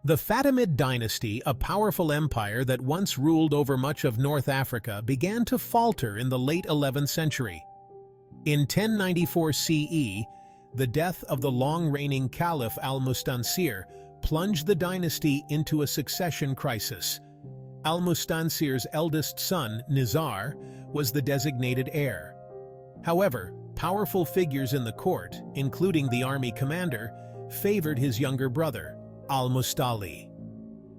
The Fatimid dynasty, a powerful empire that once ruled over much of North Africa, began to falter in the late 11th century. In 1094 CE, the death of the long-reigning Caliph al-Mustansir plunged the dynasty into a succession crisis. Al-Mustansir's eldest son, Nizar, was the designated heir. However, powerful figures in the court, including the army commander, favored his younger brother, Al-Musta'li.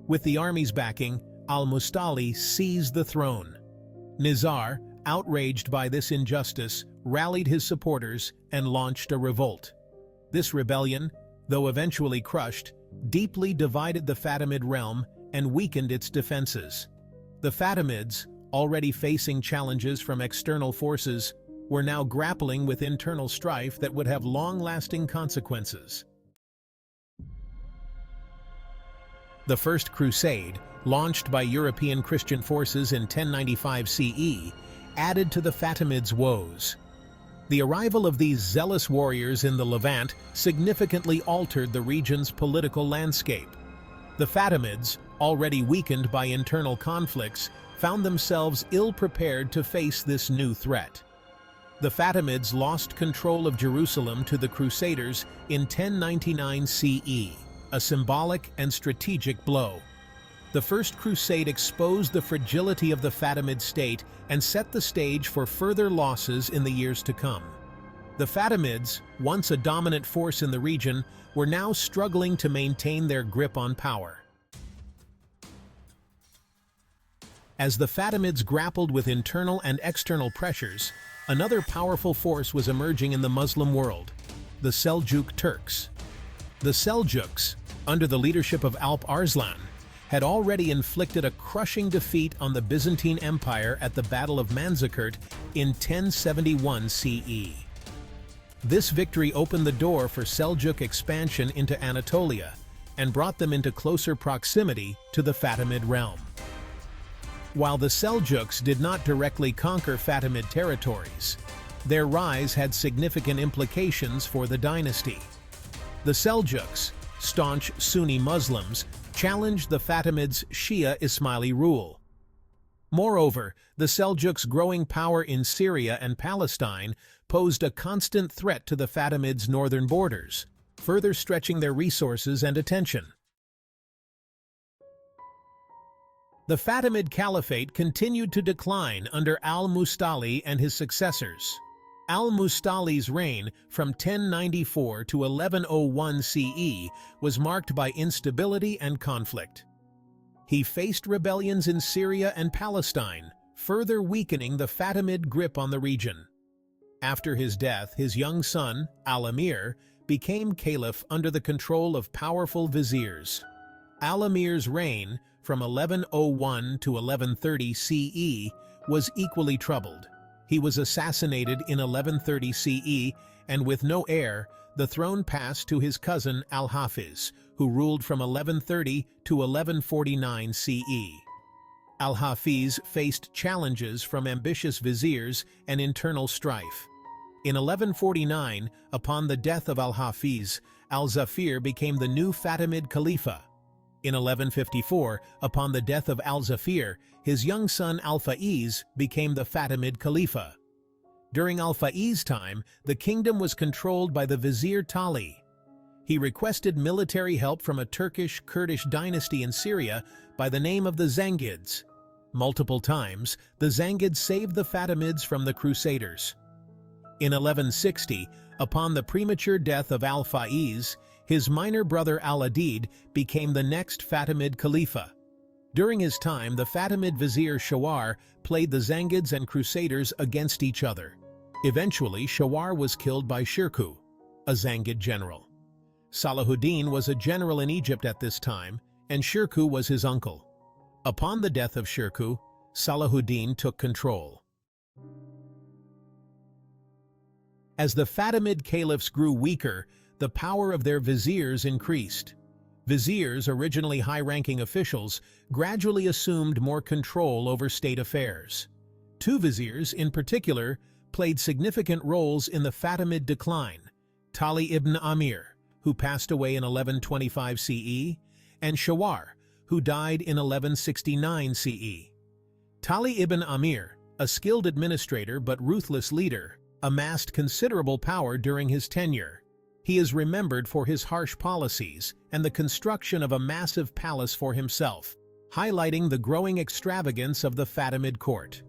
With the army's backing, Al-Musta'li seized the throne. Nizar, outraged by this injustice, rallied his supporters and launched a revolt. This rebellion, though eventually crushed, deeply divided the Fatimid realm and weakened its defenses. The Fatimids, already facing challenges from external forces, were now grappling with internal strife that would have long-lasting consequences. The First Crusade, launched by European Christian forces in 1095 CE, added to the Fatimids' woes. The arrival of these zealous warriors in the Levant significantly altered the region's political landscape. The Fatimids, already weakened by internal conflicts, found themselves ill-prepared to face this new threat. The Fatimids lost control of Jerusalem to the Crusaders in 1099 CE, a symbolic and strategic blow. The First Crusade exposed the fragility of the Fatimid state and set the stage for further losses in the years to come. The Fatimids, once a dominant force in the region, were now struggling to maintain their grip on power. As the Fatimids grappled with internal and external pressures, another powerful force was emerging in the Muslim world: the Seljuk Turks. The Seljuks, under the leadership of Alp Arslan, had already inflicted a crushing defeat on the Byzantine Empire at the Battle of Manzikert in 1071 CE. This victory opened the door for Seljuk expansion into Anatolia and brought them into closer proximity to the Fatimid realm. While the Seljuks did not directly conquer Fatimid territories, their rise had significant implications for the dynasty. The Seljuks, staunch Sunni Muslims, challenged the Fatimids' Shia Ismaili rule. Moreover, the Seljuks' growing power in Syria and Palestine posed a constant threat to the Fatimids' northern borders, further stretching their resources and attention. The Fatimid Caliphate continued to decline under al-Musta'li and his successors. Al-Musta'li's reign from 1094 to 1101 CE was marked by instability and conflict. He faced rebellions in Syria and Palestine, further weakening the Fatimid grip on the region. After his death, his young son, Al-Amir, became caliph under the control of powerful viziers. Al-Amir's reign, from 1101 to 1130 CE, was equally troubled. He was assassinated in 1130 CE, and with no heir, the throne passed to his cousin Al-Hafiz, who ruled from 1130 to 1149 CE. Al-Hafiz faced challenges from ambitious viziers and internal strife. In 1149, upon the death of Al-Hafiz, Al-Zafir became the new Fatimid Khalifa. In 1154, upon the death of Al-Zafir, his young son Al-Faiz became the Fatimid Khalifa. During Al-Faiz's time, the kingdom was controlled by the Vizier Tali. He requested military help from a Turkish-Kurdish dynasty in Syria by the name of the Zengids. Multiple times, the Zengids saved the Fatimids from the Crusaders. In 1160, upon the premature death of Al-Faiz, his minor brother Al-Adid became the next Fatimid Khalifa. During his time, the Fatimid vizier Shawar played the Zengids and Crusaders against each other. Eventually, Shawar was killed by Shirkuh, a Zengid general. Salahuddin was a general in Egypt at this time, and Shirkuh was his uncle. Upon the death of Shirkuh, Salahuddin took control. As the Fatimid caliphs grew weaker, the power of their viziers increased. Viziers, originally high-ranking officials, gradually assumed more control over state affairs. Two viziers, in particular, played significant roles in the Fatimid decline: Tali ibn Amir, who passed away in 1125 CE, and Shawar, who died in 1169 CE. Tali ibn Amir, a skilled administrator but ruthless leader, amassed considerable power during his tenure. He is remembered for his harsh policies and the construction of a massive palace for himself, highlighting the growing extravagance of the Fatimid court.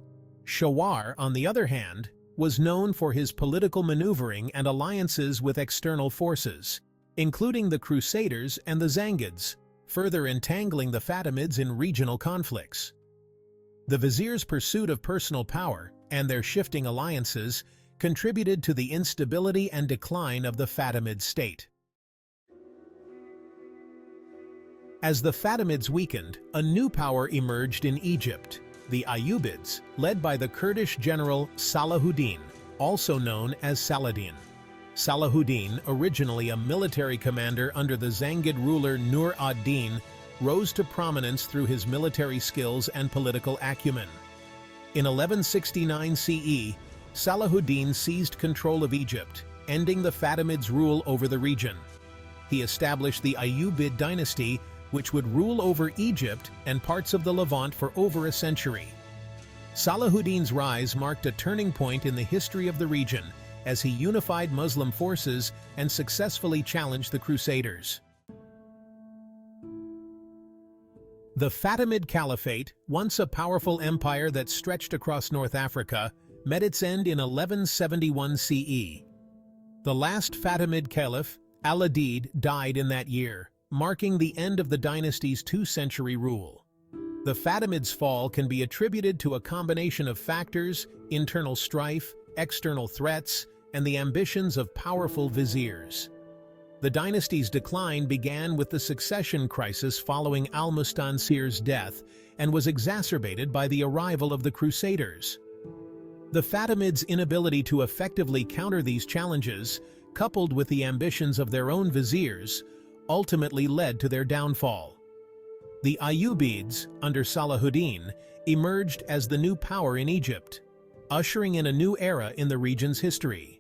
Shawar, on the other hand, was known for his political maneuvering and alliances with external forces, including the Crusaders and the Zangids, further entangling the Fatimids in regional conflicts. The viziers' pursuit of personal power and their shifting alliances contributed to the instability and decline of the Fatimid state. As the Fatimids weakened, a new power emerged in Egypt, the Ayyubids, led by the Kurdish general Salahuddin, also known as Saladin. Salahuddin, originally a military commander under the Zangid ruler Nur ad-Din, rose to prominence through his military skills and political acumen. In 1169 CE, Salahuddin seized control of Egypt, ending the Fatimids' rule over the region. He established the Ayyubid dynasty, which would rule over Egypt and parts of the Levant for over a century. Salahuddin's rise marked a turning point in the history of the region as he unified Muslim forces and successfully challenged the Crusaders. The Fatimid Caliphate, once a powerful empire that stretched across North Africa, met its end in 1171 CE. The last Fatimid caliph, Al-Adid, died in that year, marking the end of the dynasty's two-century rule. The Fatimids' fall can be attributed to a combination of factors: internal strife, external threats, and the ambitions of powerful viziers. The dynasty's decline began with the succession crisis following al-Mustansir's death and was exacerbated by the arrival of the Crusaders. The Fatimids' inability to effectively counter these challenges, coupled with the ambitions of their own viziers, ultimately led to their downfall. The Ayyubids, under Salahuddin, emerged as the new power in Egypt, ushering in a new era in the region's history.